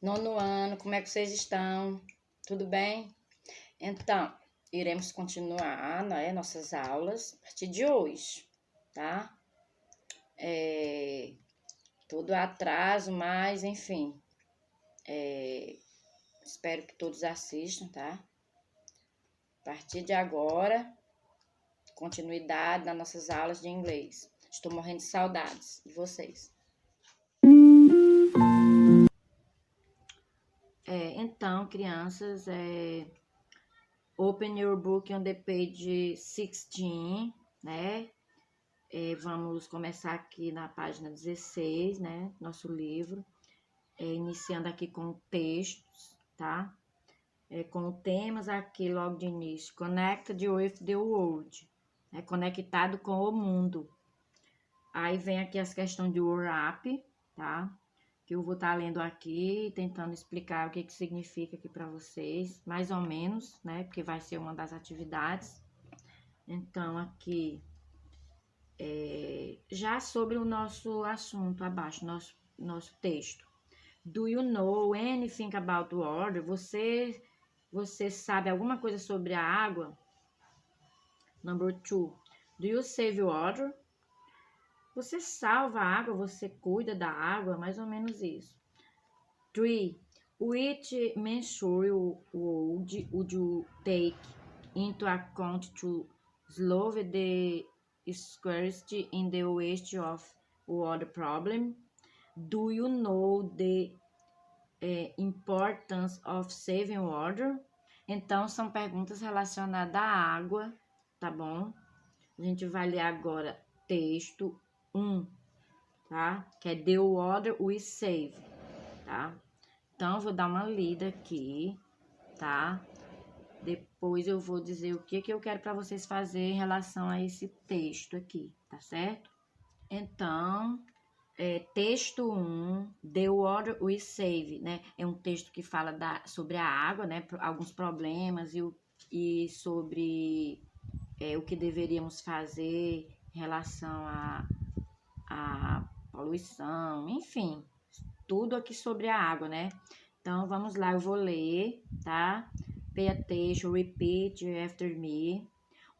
Nono ano, como é que vocês estão? Tudo bem? Então, iremos continuar, né, nossas aulas a partir de hoje, tá? Tudo atraso, mas enfim, espero que todos assistam, tá? A partir de agora, continuidade nas nossas aulas de inglês. Estou morrendo de saudades de vocês. Então, crianças, open your book on the page 16, né? Vamos começar aqui na página 16, né? Nosso livro. Iniciando aqui com textos, tá? Com temas aqui logo de início. Connected with the world. Conectado com o mundo. Aí vem aqui as questões de wrap, tá? Que eu vou estar lendo aqui, tentando explicar o que significa aqui para vocês, mais ou menos, né? Porque vai ser uma das atividades. Então, aqui, já sobre o nosso assunto abaixo, nosso texto. Do you know anything about water? Você sabe alguma coisa sobre a água? Number 2. Do you save water? Você salva a água, você cuida da água, mais ou menos isso. 3. Which measure would you take into account to solve the scarcity in the waste of water problem? Do you know the importance of saving water? Então, são perguntas relacionadas à água, tá bom? A gente vai ler agora texto 1, tá? Que é The Water We Save, tá? Então, eu vou dar uma lida aqui, tá? Depois eu vou dizer o que eu quero para vocês fazerem em relação a esse texto aqui, tá certo? Então, texto 1, The Water We Save, né? É um texto que fala sobre a água, né? Alguns problemas e sobre o que deveríamos fazer em relação à poluição, enfim, tudo aqui sobre a água, né? Então, vamos lá, eu vou ler, tá? Pay attention, repeat after me.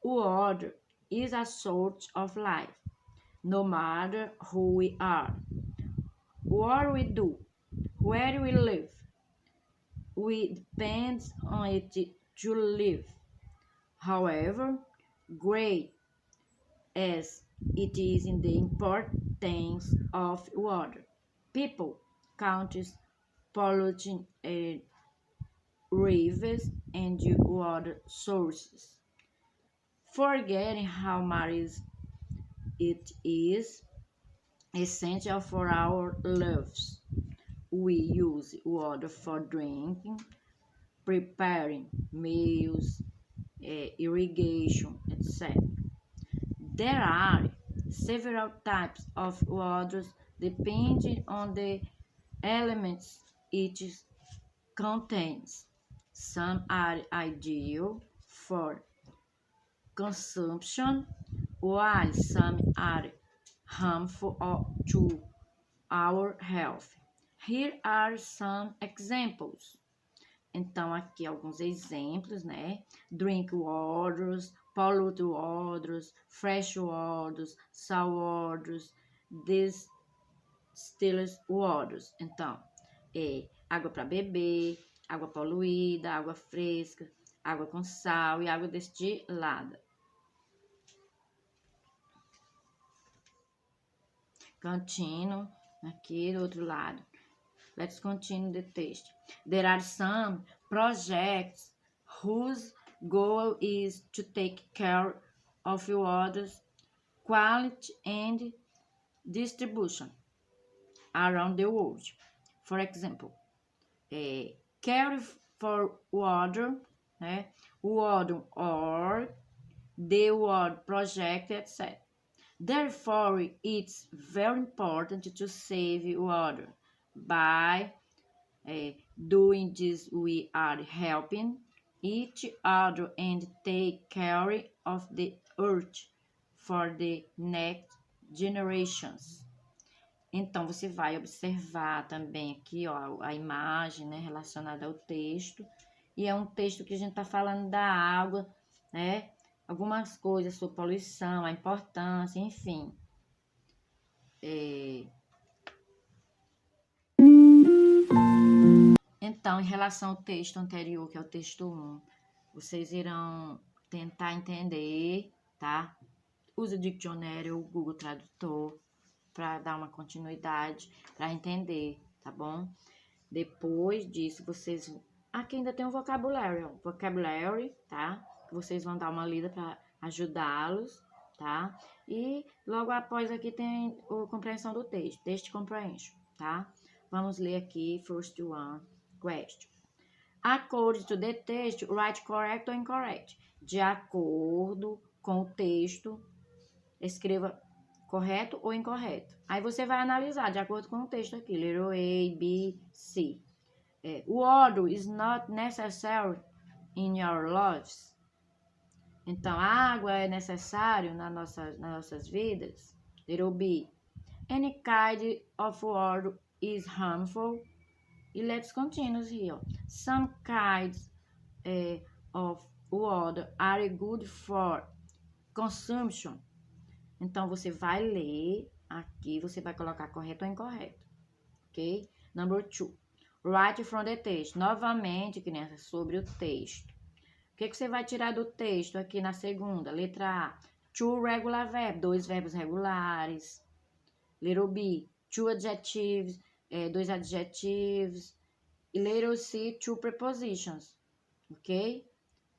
Water is a source of life, no matter who we are, what we do, where we live. We depend on it to live. However, great as it is in the importance of water, people, countries, polluting rivers and water sources, forgetting how much it is essential for our lives. We use water for drinking, preparing meals, irrigation, etc. There are several types of waters depending on the elements it contains. Some are ideal for consumption, while some are harmful to our health. Here are some examples. Então, aqui alguns exemplos, né? Drink waters, pollute waters, fresh waters, salt waters, distilled waters. Então, água para beber, água poluída, água fresca, água com sal e água destilada. Continue aqui do outro lado. Let's continue the text. There are some projects whose goal is to take care of water's quality and distribution around the world. For example, care for water, water or the World Project, etc. Therefore, it's very important to save water. By doing this, we are helping each other and take care of the earth for the next generations. Então, você vai observar também aqui, ó, a imagem, né, relacionada ao texto. E é um texto que a gente tá falando da água, né? Algumas coisas sobre poluição, a importância, enfim. Então, em relação ao texto anterior, que é o texto 1, vocês irão tentar entender, tá? Use o dicionário ou o Google Tradutor para dar uma continuidade, para entender, tá bom? Depois disso, vocês... Aqui ainda tem um vocabulário, tá? Vocês vão dar uma lida para ajudá-los, tá? E logo após aqui tem a compreensão do texto, text comprehension, tá? Vamos ler aqui, first one, question. According to the text, write correct or incorrect. De acordo com o texto, escreva correto ou incorreto. Aí você vai analisar de acordo com o texto aqui, letter A, B, C. Water is not necessary in your lives. Então, a água é necessário nas nossas vidas. Letter B. Any kind of water is harmful. E let's continue here. Some kinds of water are good for consumption. Então, você vai ler aqui, você vai colocar correto ou incorreto. Ok? Number 2. Write from the text. Novamente, crianças, sobre o texto. O que você vai tirar do texto aqui na segunda? Letra A. Two regular verbs. 2 verbos regulares. Letter B. Two adjectives. 2 adjetivos. E letra C. Two prepositions. Ok?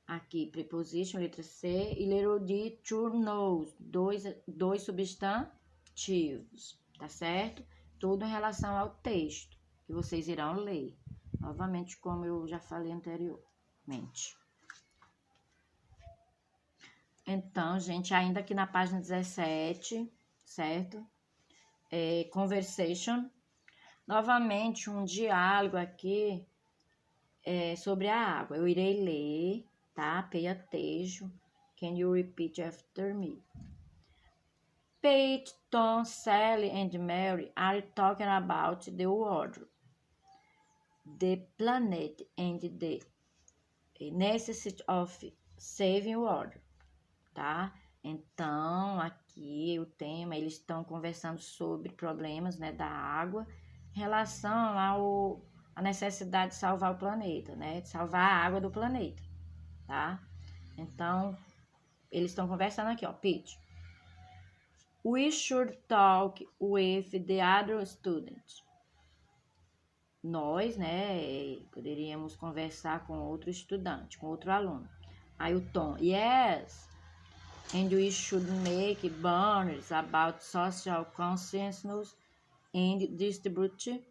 Aqui, preposition, letra C. E letra D. Two nouns. 2 substantivos. Tá certo? Tudo em relação ao texto que vocês irão ler. Novamente, como eu já falei anteriormente. Então, gente, ainda aqui na página 17, certo? Conversation. Novamente, um diálogo aqui sobre a água. Eu irei ler, tá? Pay attention. Can you repeat after me? Pete, Tom, Sally, and Mary are talking about the water, the planet, and the necessity of saving water, tá? Então, aqui o tema, eles estão conversando sobre problemas, né, da água em relação à necessidade de salvar o planeta, né? De salvar a água do planeta, tá? Então, eles estão conversando aqui, ó, Pete. We should talk with the other students. Nós, né, poderíamos conversar com outro estudante, com outro aluno. Aí o Tom, yes, and we should make banners about social consciousness and distribute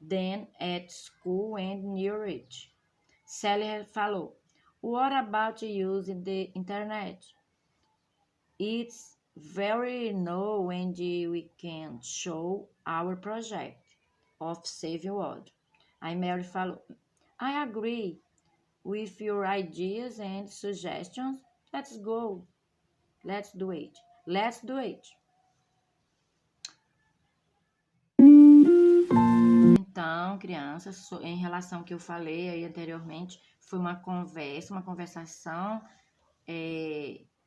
them at school and near it. Sally falou, what about using the internet? It's very new and we can show our project of saving world. Aí Mary falou, I agree with your ideas and suggestions. Let's go. Let's do it. Let's do it. Então, crianças, em relação ao que eu falei aí anteriormente, foi uma conversação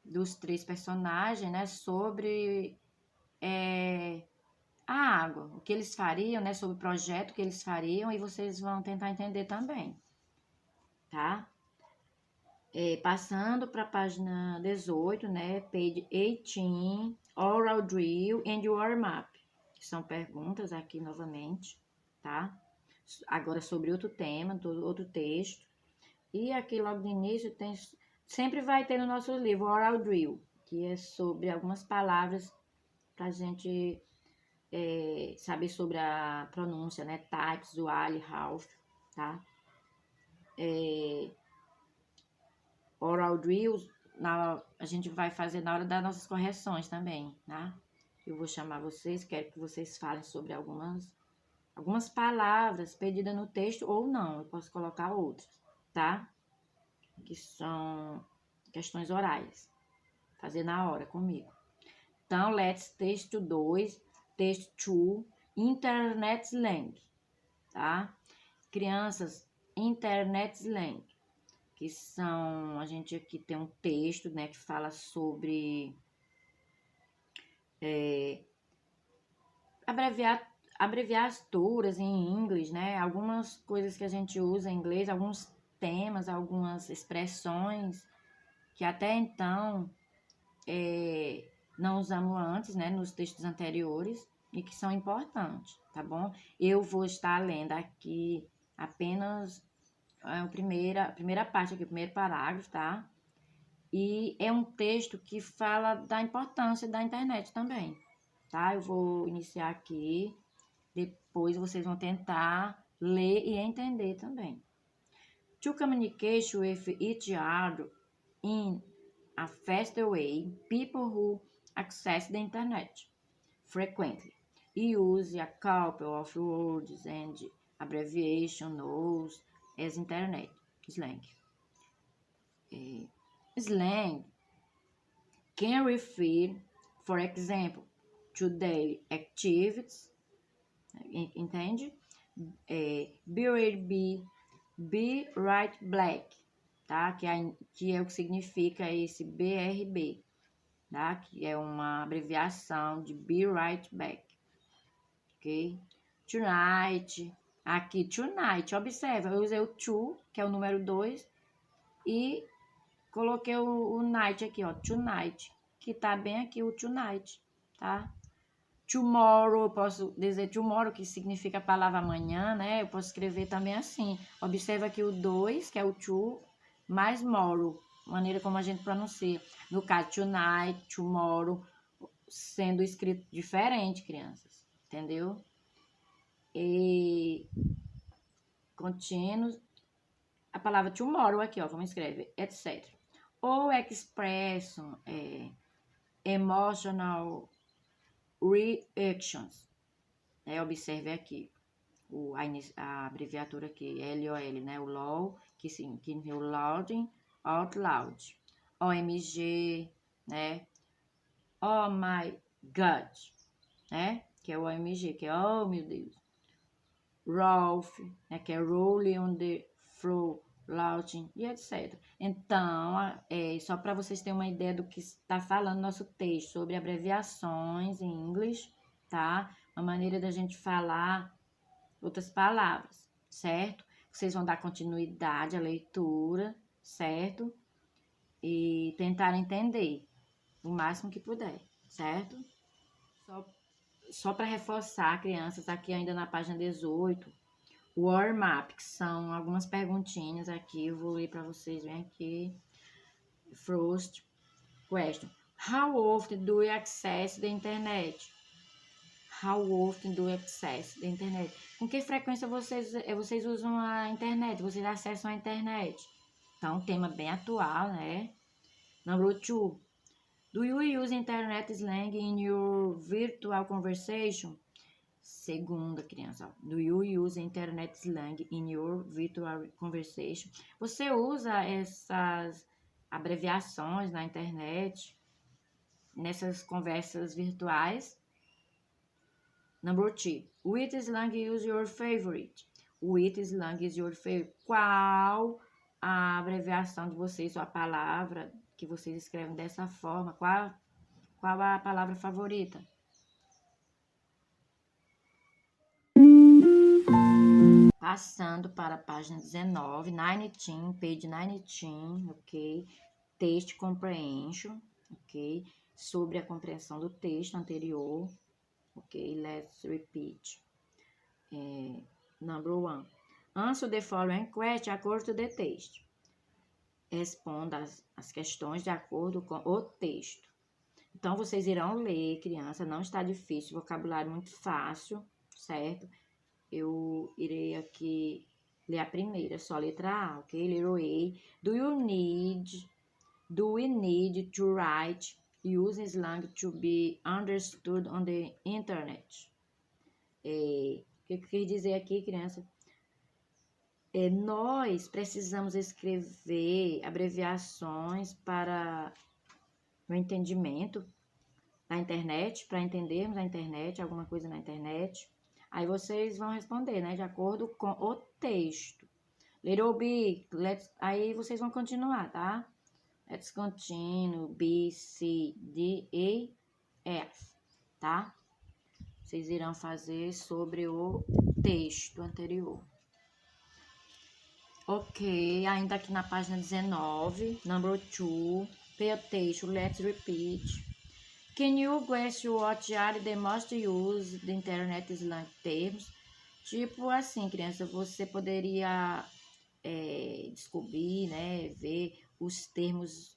dos 3 personagens, né, sobre a água, o que eles fariam, né, sobre o projeto que eles fariam, e vocês vão tentar entender também, tá? Passando para a página 18, né, page 18, oral drill and warm-up, que são perguntas aqui novamente, tá? Agora sobre outro tema, outro texto. E aqui logo no início sempre vai ter no nosso livro oral drill, que é sobre algumas palavras para a gente saber sobre a pronúncia, né? Types, while, half, tá? Oral drills, a gente vai fazer na hora das nossas correções também, tá? Eu vou chamar vocês, quero que vocês falem sobre algumas palavras perdidas no texto ou não, eu posso colocar outras, tá? Que são questões orais. Fazer na hora comigo. Então, let's texto 2, texto 2, Internet slang, tá? Crianças, internet slang, que são, a gente aqui tem um texto, né, que fala sobre abreviaturas em inglês, né? Algumas coisas que a gente usa em inglês, alguns temas, algumas expressões que até então não usamos antes, né? Nos textos anteriores e que são importantes, tá bom? Eu vou estar lendo aqui apenas a primeira parte aqui, o primeiro parágrafo, tá? E é um texto que fala da importância da internet também, tá? Eu vou iniciar aqui, depois vocês vão tentar ler e entender também. To communicate with each other in a faster way, people who access the internet frequently use a couple of words and abbreviation known as internet slang. Slang can refer, for example, to daily activities, entende? Be right black, tá? Que é o que significa esse BRB, tá? Que é uma abreviação de Be Right Back, ok? Tonight, aqui tonight, observa, eu usei o to, que é o número 2, e coloquei o night aqui, ó, tonight, que tá bem aqui o tonight, tá? Tomorrow, eu posso dizer tomorrow, que significa a palavra amanhã, né? Eu posso escrever também assim. Observa aqui o 2, que é o to, mais morrow, maneira como a gente pronuncia. No caso, tonight, tomorrow, sendo escrito diferente, crianças, entendeu? E contínuo, a palavra tomorrow aqui, ó, como escreve, etc. Ou expression, emotional reactions. Observe aqui a abreviatura aqui, LOL, né? O LOL, que significa o louding, out loud. OMG, né? Oh my God, né? Que é o OMG, que é oh meu Deus. Ralph, né? Que é rolling on the floor, louding e etc. Então, só para vocês terem uma ideia do que está falando nosso texto sobre abreviações em inglês, tá? Uma maneira da gente falar outras palavras, certo? Vocês vão dar continuidade à leitura, certo? E tentar entender o máximo que puder, certo? Só para reforçar, crianças, aqui ainda na página 18, warm-up, que são algumas perguntinhas aqui, eu vou ler para vocês, vem aqui. First question. How often do you access the internet? How often do you access the internet? Com que frequência vocês usam a internet? Vocês acessam a internet? Então, um tema bem atual, né? Number 2. Do you use internet slang in your virtual conversation? Segunda, criança. Do you use internet slang in your virtual conversation? Você usa essas abreviações na internet, nessas conversas virtuais? Number 3. Which slang is your favorite? Which slang is your favorite? Qual a abreviação de vocês, ou a palavra que vocês escrevem dessa forma? Qual a palavra favorita? Passando para a página 19, page 19, ok? Text comprehension, ok? Sobre a compreensão do texto anterior, ok? Let's repeat. Number 1. Answer the following question according to the text. Responda as questões de acordo com o texto. Então, vocês irão ler, criança, não está difícil, vocabulário muito fácil, certo? Eu irei aqui ler a primeira, só a letra A, ok? Little A. Do we need to write using slang to be understood on the internet? O que eu quis dizer aqui, criança? Nós precisamos escrever abreviações para o entendimento da internet, para entendermos a internet, alguma coisa na internet. Aí vocês vão responder, né? De acordo com o texto. Little big, aí vocês vão continuar, tá? Let's continue, B, C, D, E, F, tá? Vocês irão fazer sobre o texto anterior. Ok, ainda aqui na página 19, number 2, pay attention, let's repeat. Can you guess what are the most used the internet slang terms? Tipo assim, criança, você poderia descobrir, né, ver os termos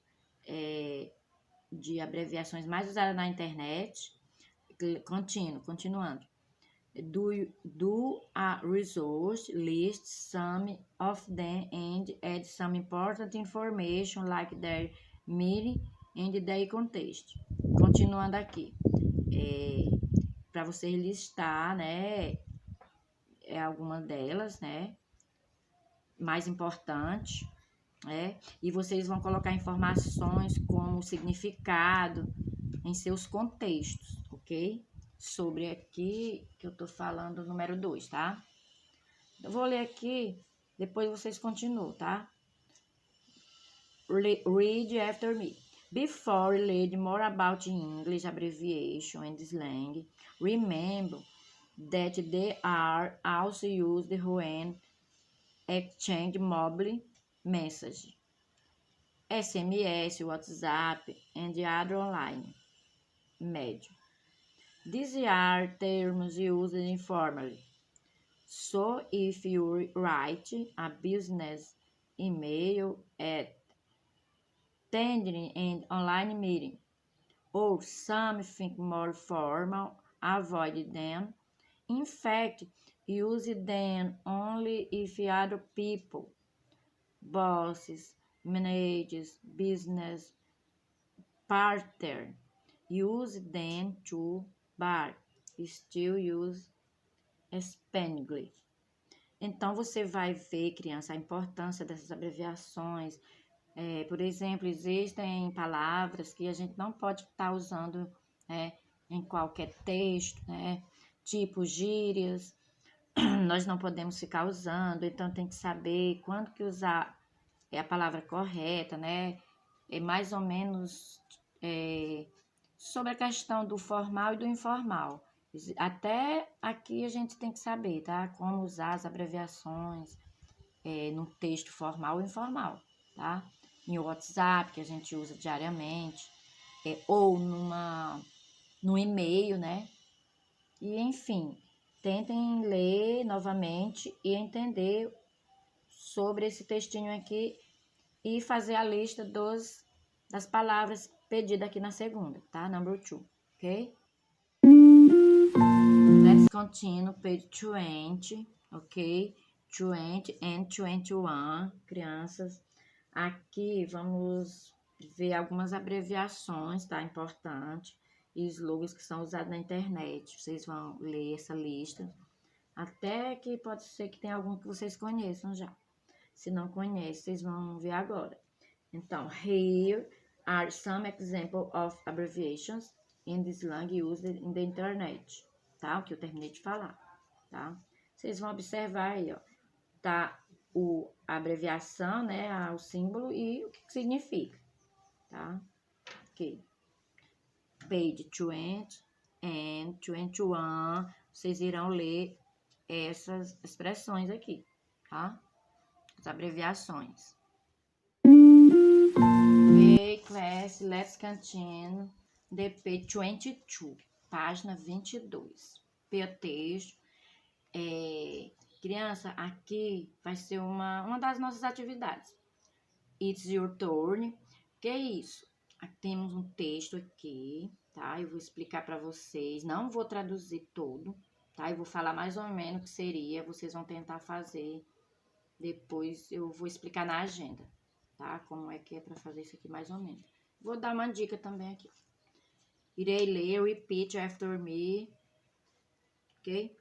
de abreviações mais usadas na internet. Continuando. Do a resource, list some of them and add some important information like their meaning and their context. Continuando aqui. Para você listar, né, algumas delas, né, mais importante, né, e vocês vão colocar informações como significado em seus contextos, ok? Sobre aqui que eu tô falando, número 2, tá? Eu vou ler aqui, depois vocês continuam, tá? Read after me. Before read more about English abbreviation and slang, remember that they are also used when exchange mobile message, SMS, WhatsApp, and other online media. These are terms used informally. So if you write a business email, attending an online meeting, or something more formal, avoid them. In fact, use them only if other people, bosses, managers, business partners, use them too, but still use sparingly. Então, você vai ver, criança, a importância dessas abreviações. Por exemplo, existem palavras que a gente não pode estar usando em qualquer texto, né? Tipo gírias, nós não podemos ficar usando, então tem que saber quando que usar a palavra correta, né? É mais ou menos sobre a questão do formal e do informal. Até aqui a gente tem que saber, tá? Como usar as abreviações no texto formal ou informal, tá? Em WhatsApp, que a gente usa diariamente, ou no e-mail, né? E, enfim, tentem ler novamente e entender sobre esse textinho aqui e fazer a lista das palavras pedidas aqui na segunda, tá? Number 2, ok? Let's continue, page 20, ok? 20 and 21, crianças. Aqui vamos ver algumas abreviações, tá? Importante. E slogans que são usados na internet. Vocês vão ler essa lista. Até que pode ser que tenha algum que vocês conheçam já. Se não conhecem, vocês vão ver agora. Então, here are some examples of abbreviations in the slang used in the internet. Tá? O que eu terminei de falar, tá? Vocês vão observar aí, ó. Tá a abreviação, né? O símbolo e o que significa, tá? Ok. Page 20 and 21. Vocês irão ler essas expressões aqui, tá? As abreviações. Ok, class, let's continue. The page 22, página 22. Texto. Criança, aqui vai ser uma das nossas atividades. It's your turn. Que é isso? Aqui temos um texto aqui, tá? Eu vou explicar para vocês. Não vou traduzir todo, tá? Eu vou falar mais ou menos o que seria. Vocês vão tentar fazer. Depois eu vou explicar na agenda, tá? Como é que é para fazer isso aqui mais ou menos. Vou dar uma dica também aqui. Irei ler, repeat after me. Ok?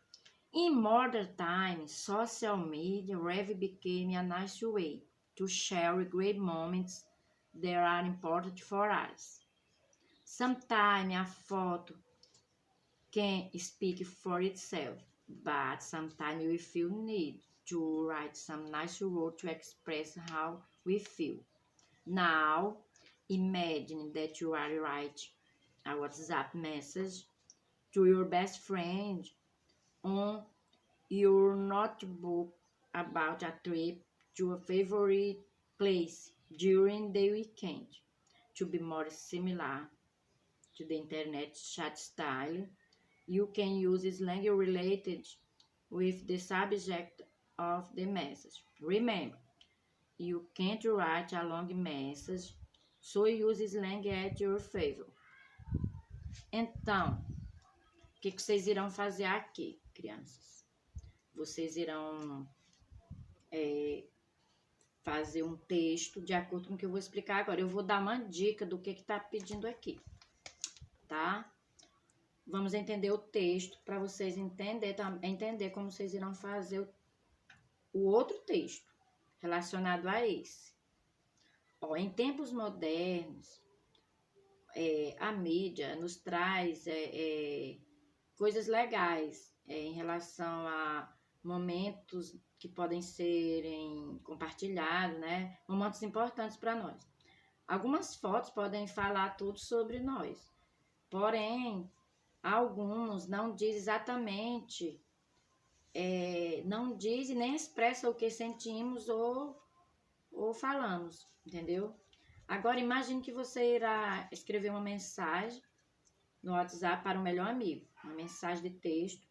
In modern times, social media really became a nice way to share great moments that are important for us. Sometimes a photo can speak for itself. but sometimes we feel need to write some nice word to express how we feel. Now, imagine that you are writing a WhatsApp message to your best friend on your notebook about a trip to a favorite place during the weekend. To be more similar to the internet chat style, you can use slang related with the subject of the message. Remember, you can't write a long message, so use slang at your favor. Então, o que vocês irão fazer aqui, crianças? Vocês irão fazer um texto de acordo com o que eu vou explicar agora. Eu vou dar uma dica do que está pedindo aqui, tá? Vamos entender o texto para vocês entender como vocês irão fazer o outro texto relacionado a esse. Ó, em tempos modernos, a mídia nos traz coisas legais em relação a momentos que podem serem compartilhados, né? Momentos importantes para nós. Algumas fotos podem falar tudo sobre nós, porém, alguns não dizem exatamente, não dizem nem expressam o que sentimos ou falamos, entendeu? Agora, imagine que você irá escrever uma mensagem no WhatsApp para um melhor amigo, uma mensagem de texto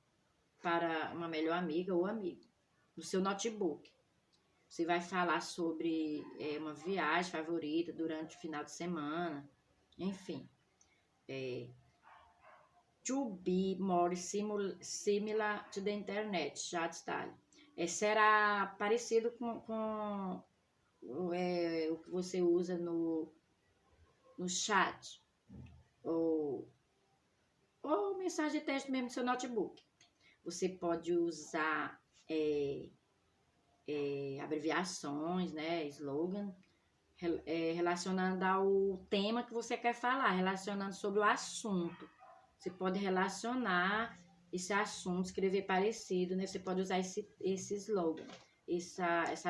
para uma melhor amiga ou amigo, no seu notebook. Você vai falar sobre uma viagem favorita durante o final de semana, enfim. To be more similar to the internet chat style. Será parecido com o que você usa no chat ou mensagem de texto mesmo no seu notebook. Você pode usar abreviações, né, slogan, relacionando ao tema que você quer falar, relacionando sobre o assunto. Você pode relacionar esse assunto, escrever parecido, né? Você pode usar esse slogan, essas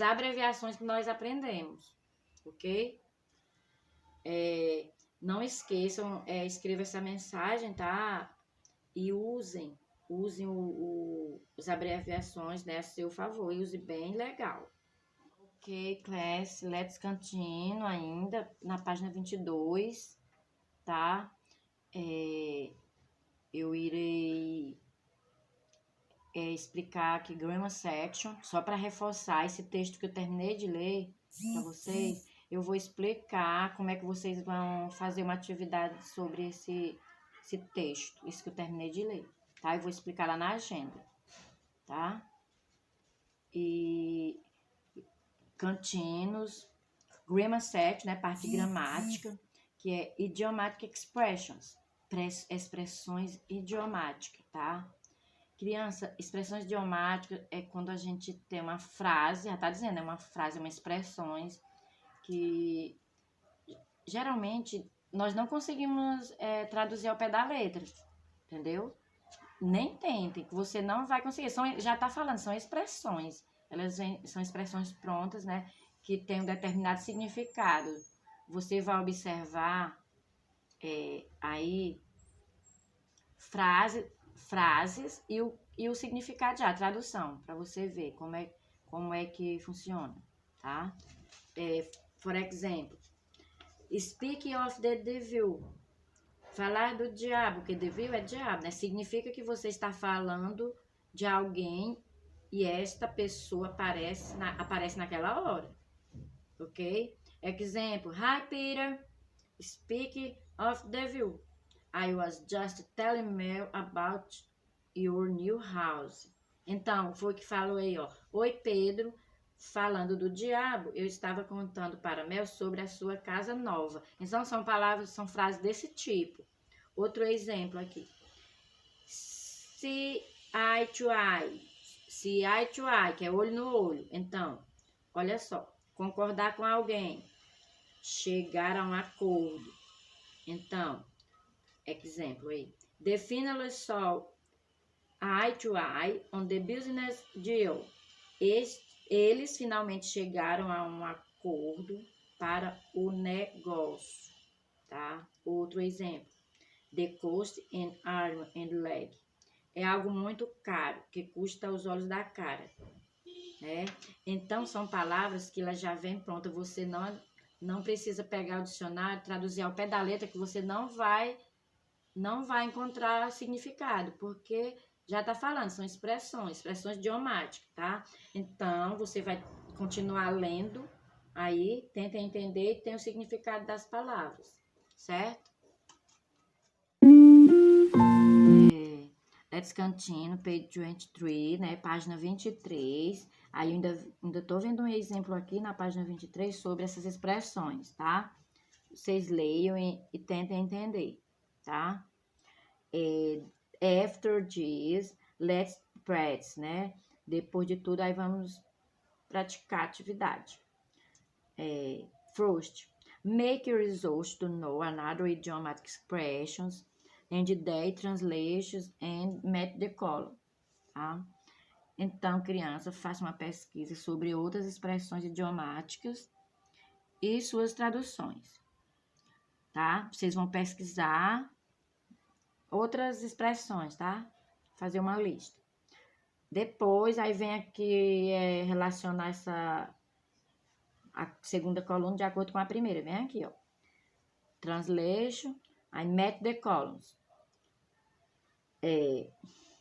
abreviações que nós aprendemos, ok? Não esqueçam, escreva essa mensagem, tá? E usem as abreviações, né, a seu favor, e use bem legal. Ok, class, let's continue ainda na página 22, tá? Eu irei explicar aqui grammar section, só para reforçar esse texto que eu terminei de ler para vocês. Eu vou explicar como é que vocês vão fazer uma atividade sobre esse texto, isso que eu terminei de ler, tá? Eu vou explicar lá na agenda, tá? E continuous, grammar section, né? Parte de gramática, que é idiomatic expressions, expressões idiomáticas, tá? Criança, expressões idiomáticas é quando a gente tem uma frase, já tá dizendo, é uma frase, uma expressões que geralmente nós não conseguimos traduzir ao pé da letra, entendeu? Nem tentem, que você não vai conseguir. Já tá falando, são expressões. Elas são expressões prontas, né? Que tem um determinado significado. Você vai observar aí frases e o significado já, a tradução, para você ver como é que funciona, tá? For example, speaking of the devil, falar do diabo, porque devil é diabo, né? Significa que você está falando de alguém e esta pessoa aparece naquela hora, ok? Example, hi Peter, speaking of devil, I was just telling Mel about your new house. Então, foi o que falou aí, ó. Oi, Pedro, falando do diabo, eu estava contando para Mel sobre a sua casa nova. Então, são frases desse tipo. Outro exemplo aqui. See eye to eye. See eye to eye, que é olho no olho. Então, olha só. Concordar com alguém. Chegar a um acordo. Então, exemplo aí. Definitely so. eye to eye on the business deal. Eles finalmente chegaram a um acordo para o negócio, tá? Outro exemplo. The cost and arm and leg. É algo muito caro, que custa aos olhos da cara, né? Então, são palavras que elas já vêm pronta. Você não precisa pegar o dicionário, traduzir ao pé da letra, que você não vai encontrar significado, porque já tá falando, são expressões idiomáticas, tá? Então, você vai continuar lendo, aí tenta entender e tem o significado das palavras, certo? Let's continue, page 23, né? Página 23. Aí ainda tô vendo um exemplo aqui na página 23 sobre essas expressões, tá? Vocês leiam e tentem entender, tá? After this, let's practice, né? Depois de tudo, aí vamos praticar a atividade. First, make results to know another idiomatic expressions and their translations and match the column, tá? Então, criança, faça uma pesquisa sobre outras expressões idiomáticas e suas traduções, tá? Vocês vão pesquisar outras expressões, tá? Fazer uma lista. Depois, aí vem aqui relacionar a segunda coluna de acordo com a primeira. Vem aqui, ó. Translation, aí match the columns.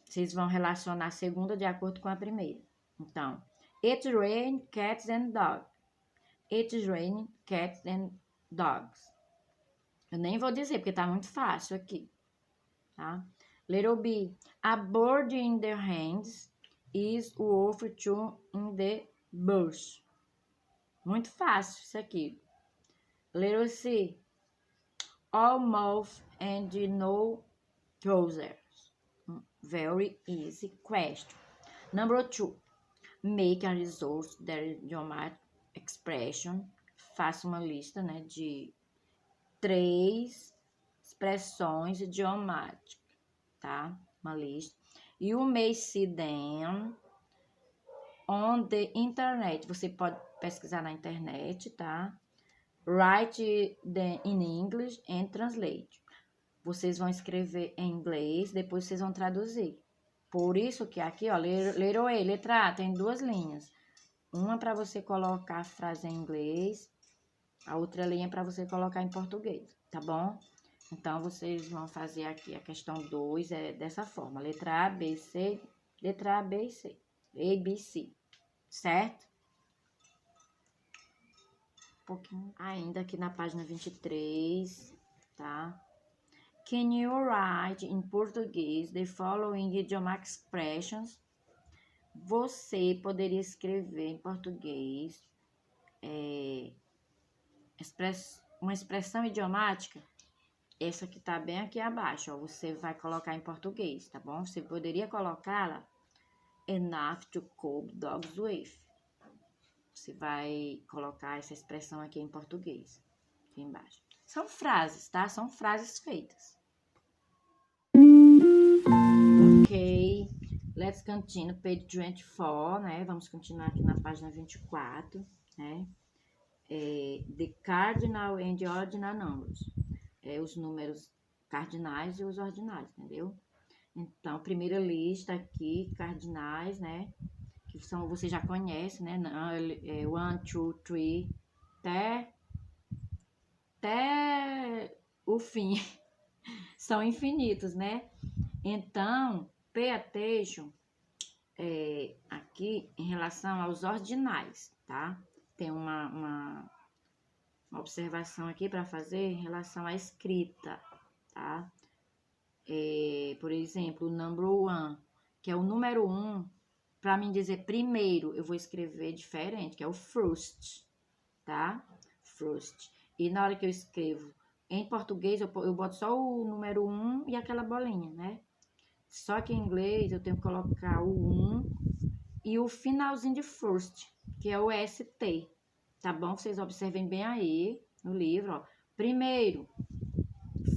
Vocês vão relacionar a segunda de acordo com a primeira. Então, it's raining cats and dogs. It's raining cats and dogs. Eu nem vou dizer, porque tá muito fácil aqui, tá? Little B. A bird in their hands is worth two in the bush. Muito fácil isso aqui. Little C. All mouth and no trousers. Very easy question. Number 2. Make a result their idiomatic expression. Faça uma lista, né, de 3 expressões idiomáticas, tá? Uma lista. You may see them on the internet. Você pode pesquisar na internet, tá? Write them in English and translate. Vocês vão escrever em inglês, depois vocês vão traduzir. Por isso que aqui, ó, little A, letra A, tem 2 linhas. Uma para você colocar a frase em inglês, a outra linha para você colocar em português, tá bom? Então, vocês vão fazer aqui a questão 2, dessa forma. Letra A, B, C, letra A, B e C. A, B, C, certo? Um pouquinho ainda aqui na página 23, tá? Can you write in português the following idiomatic expressions? Você poderia escrever em português uma expressão idiomática? Essa que tá bem aqui abaixo, ó, você vai colocar em português, tá bom? Você poderia colocá-la enough to cope dogs with. Você vai colocar essa expressão aqui em português, aqui embaixo. São frases, tá? São frases feitas. Ok, let's continue, page 24, né? Vamos continuar aqui na página 24, né? The cardinal and the ordinal numbers. Os números cardinais e os ordinais, entendeu? Então, primeira lista aqui, cardinais, né? Que são, você já conhece, né? 1, 2, 3, até o fim. São infinitos, né? Então, pay attention aqui em relação aos ordinais, tá? Tem uma observação aqui para fazer em relação à escrita, tá? Por exemplo, o number 1, que é o número 1, para mim dizer primeiro, eu vou escrever diferente, que é o first, tá? First. E na hora que eu escrevo em português, eu boto só o número 1 e aquela bolinha, né? Só que em inglês eu tenho que colocar o 1 e o finalzinho de first, que é o ST, tá bom? Vocês observem bem aí no livro, ó. Primeiro,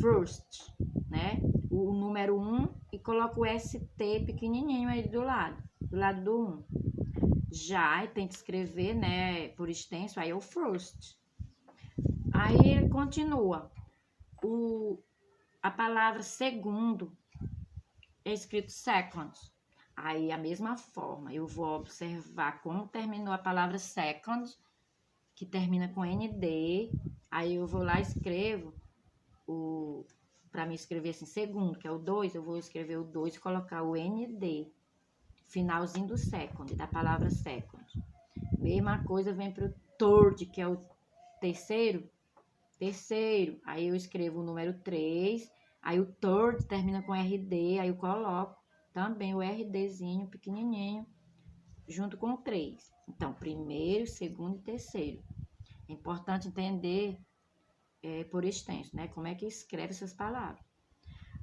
first, né? o número 1 e coloco o ST pequenininho aí do lado do 1. Já tem que escrever, né, por extenso, aí é o first. Aí ele continua. A palavra segundo é escrito second. Aí, a mesma forma, eu vou observar como terminou a palavra second, que termina com ND. Aí, eu vou lá e escrevo para me escrever assim, segundo, que é o 2, eu vou escrever o 2 e colocar o ND, finalzinho do second, da palavra second. Mesma coisa vem para o third, que é o terceiro. Aí eu escrevo o número 3, aí o third termina com RD, aí eu coloco também o RDzinho pequenininho, junto com o 3. Então, primeiro, segundo e terceiro. É importante entender por extenso, né? Como é que escreve essas palavras.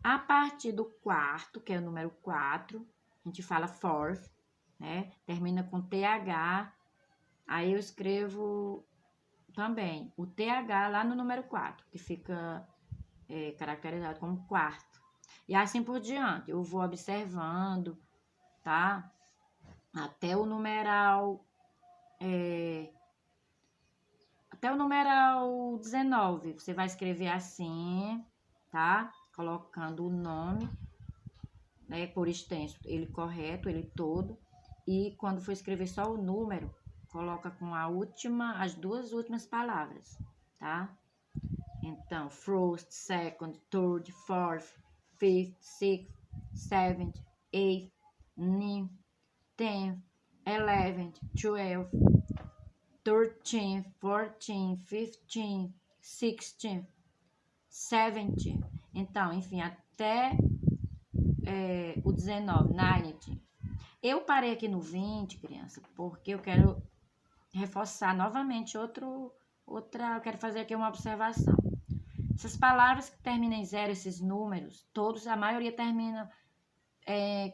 A partir do quarto, que é o número 4, a gente fala fourth, né? Termina com TH, aí eu escrevo também o TH lá no número 4, que fica caracterizado como quarto. E assim por diante, eu vou observando, tá? Até o numeral 19. Você vai escrever assim, tá? Colocando o nome, né, por extenso, ele correto, ele todo. E quando for escrever só o número, coloca com as duas últimas palavras, tá? Então, first, second, third, fourth, fifth, sixth, seventh, eighth, ninth, 10th, 11th, 12th, 13th, 14th, 15th, 16th, 17th. Então, enfim, até o 19, 19. Eu parei aqui no 20, criança, porque eu quero reforçar novamente eu quero fazer aqui uma observação. Essas palavras que terminam em 0, esses números, todos, a maioria termina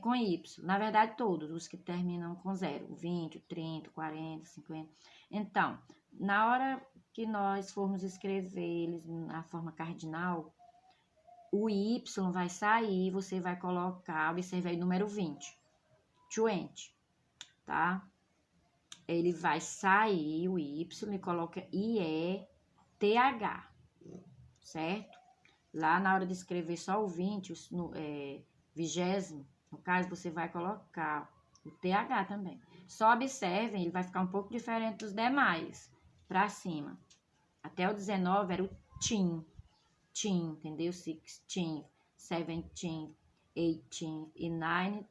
com Y. Na verdade, todos os que terminam com 0. 20, 30, 40, 50. Então, na hora que nós formos escrever eles na forma cardinal, o Y vai sair, você vai colocar, observe aí o número 20. 20, tá? Ele vai sair o Y e coloca IETH, certo? Lá na hora de escrever só o 20, vigésimo, no caso, você vai colocar o TH também. Só observem, ele vai ficar um pouco diferente dos demais, pra cima. Até o 19 era o TIM, entendeu? 16, 17, 18 e 19.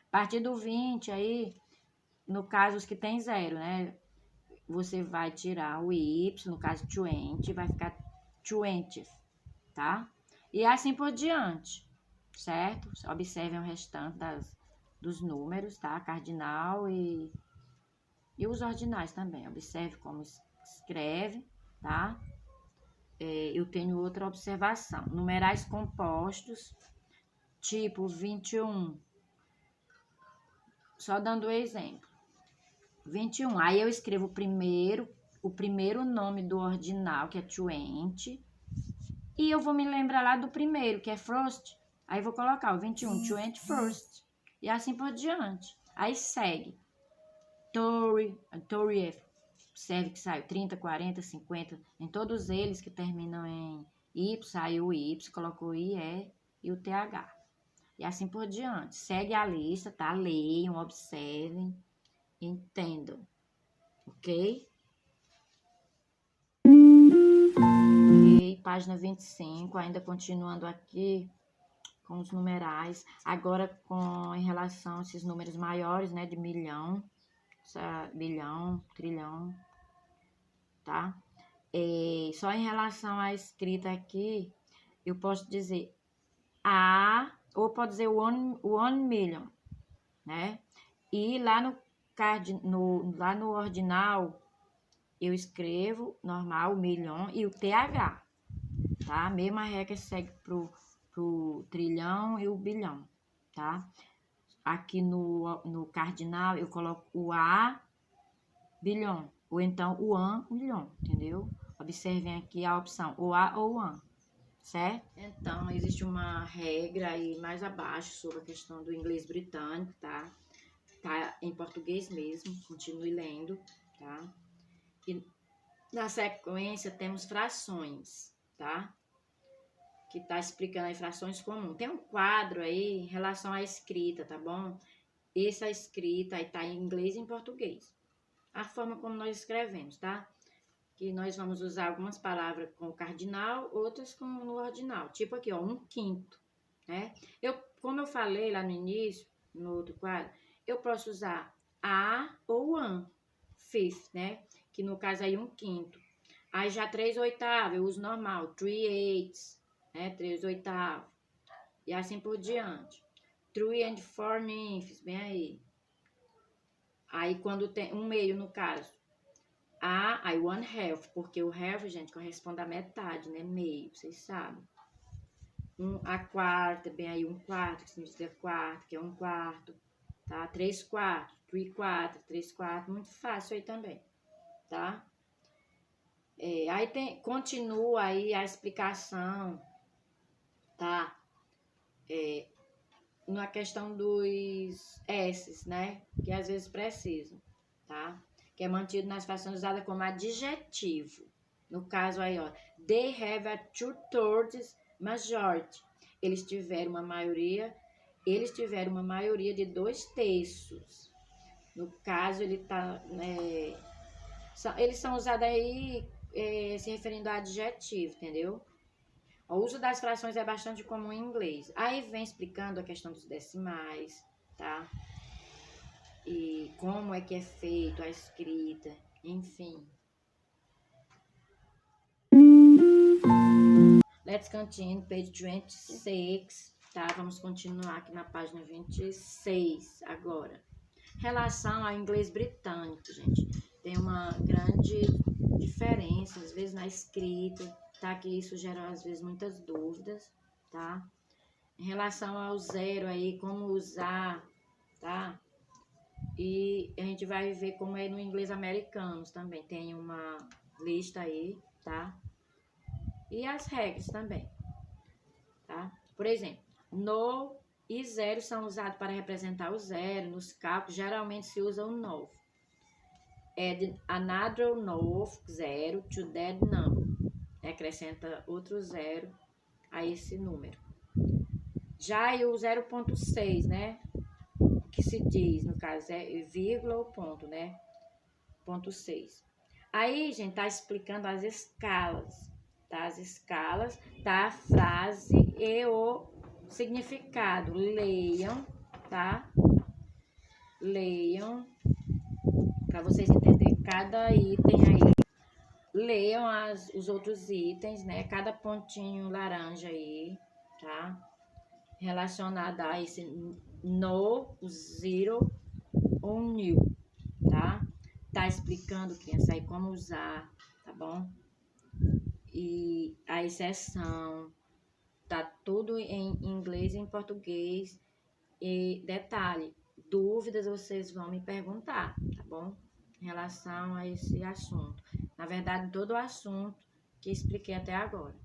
A partir do 20 aí, no caso os que tem 0, né? Você vai tirar o Y, no caso 20, vai ficar 20, tá? E assim por diante, certo? Observem o restante dos números, tá? Cardinal e os ordinais também. Observe como escreve, tá? Eu tenho outra observação. Numerais compostos, tipo 21. Só dando um exemplo. 21. Aí eu escrevo o primeiro nome do ordinal, que é 20. E eu vou me lembrar lá do primeiro, que é first. Aí vou colocar o 21, 20 first. E assim por diante. Aí segue. Tory, serve que saiu 30, 40, 50. Em todos eles que terminam em Y, saiu o Y, colocou o IE e o TH. E assim por diante. Segue a lista, tá? Leiam, observem, entendam. Ok? Ok, página 25, ainda continuando aqui com os numerais. Agora em relação a esses números maiores, né? De milhão, bilhão, trilhão, tá? Só em relação à escrita aqui, eu posso dizer ou pode dizer one million, né? E lá lá no ordinal, eu escrevo normal, milhão e o TH, tá? A mesma regra segue pro trilhão e o bilhão, tá? Aqui no cardinal, eu coloco o A, bilhão, ou então o AN, milhão, entendeu? Observem aqui a opção, o A ou o AN, certo? Então, existe uma regra aí mais abaixo sobre a questão do inglês britânico, tá? Tá em português mesmo, continue lendo, tá? E na sequência temos frações, tá? Que tá explicando aí frações comuns. Tem um quadro aí em relação à escrita, tá bom? Essa escrita aí tá em inglês e em português. A forma como nós escrevemos, tá? Que nós vamos usar algumas palavras com o cardinal, outras com no ordinal. Tipo aqui, ó, 1/5, né? Como eu falei lá no início, no outro quadro, eu posso usar a ou an, fifth, né? Que no caso aí 1/5. Aí já 3/8, eu uso normal, 3/8, né? 3/8. E assim por diante. 3 and 4/5, bem aí. Aí quando tem 1/2 no caso, aí 1/2, porque o half, gente, corresponde à metade, né? Meio, vocês sabem. A quarta, bem aí 1/4, que significa quarto, que é 1/4, tá? 3/4, 3/4, 3/4, muito fácil aí também, tá? Aí continua aí a explicação, tá? Na questão dos S's, né? Que às vezes precisam, tá? Que é mantido nas frações usadas como adjetivo. No caso aí, ó, they have a 2/3 majority. Eles tiveram uma maioria de 2/3. No caso, eles são usados aí se referindo a adjetivo, entendeu? O uso das frações é bastante comum em inglês. Aí vem explicando a questão dos decimais, tá? E como é que é feito a escrita, enfim. Let's continue, page 26, tá? Vamos continuar aqui na página 26 agora. Relação ao inglês britânico, gente. Tem uma grande diferença, às vezes, na escrita, tá? Que isso gera, às vezes, muitas dúvidas, tá? Em relação ao zero aí, como usar, tá? E a gente vai ver como é no inglês americano também. Tem uma lista aí, tá? E as regras também, tá? Por exemplo, no e zero são usados para representar o zero. Nos cálculos, geralmente se usa o novo. Add another novo zero to that number. Acrescenta outro zero a esse número. Já o 0,6, né? Que se diz, no caso, é vírgula ou ponto, né? 0,6. Aí, gente, tá explicando as escalas, tá? As escalas, tá? A frase e o significado. Leiam, tá? Leiam, para vocês entenderem cada item aí. Leiam os outros itens, né? Cada pontinho laranja aí, tá? Relacionado a esse no, zero ou new, tá? Tá explicando, criança, aí como usar, tá bom? E a exceção, tá tudo em inglês e em português. E detalhe, dúvidas vocês vão me perguntar, tá bom? Em relação a esse assunto. Na verdade, todo o assunto que expliquei até agora.